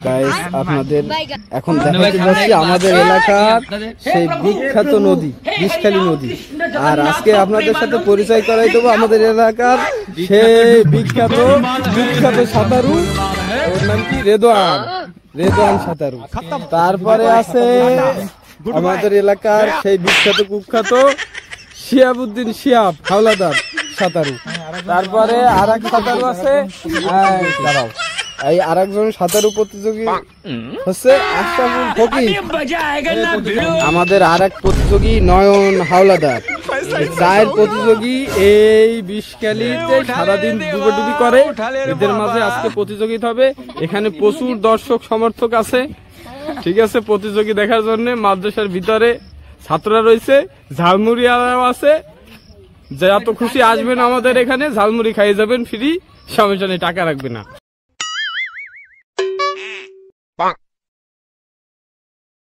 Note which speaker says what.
Speaker 1: Guys আপনাদের এখন দেখাতে যাচ্ছি আমাদের এলাকার সেই বিখ্যাত নদী বিষখালী নদী। আর আজকে আপনাদের সাথে পরিচয় করাই দেবো আমাদের এলাকার সেই বিখ্যাত সাঁতারু, ওর নাম কি রেদওয়ান সাঁতারু। তারপরে আছে আমাদের এলাকার সেই বিখ্যাত কুখ্যাত শিহাবুদ্দিন হাওলাদার সাঁতারু। তারপরে আর এক সাঁতারু আছে, দাঁড়াও, এই আরেকজন সাঁতারু প্রতিযোগী হচ্ছে আশরাফুল ফকির। আমাদের আর এক প্রতিযোগী নয়ন হাওলাদার। চায়ের প্রতিযোগী এই বিষখালীতে সারাদিন ডুবি করে। এদের মাঝে আজকে প্রতিযোগিতা হবে। এখানে প্রচুর দর্শক সমর্থক আছে, ঠিক আছে, প্রতিযোগী দেখার জন্য। মাদ্রাসার ভিতরে ছাত্ররা রয়েছে, ঝালমুড়িয়ারাও আছে। যত খুশি আসবেন আমাদের এখানে, ঝালমুড়ি খাইয়ে যাবেন ফ্রি, সমস্যা নেই, টাকা রাখবে না।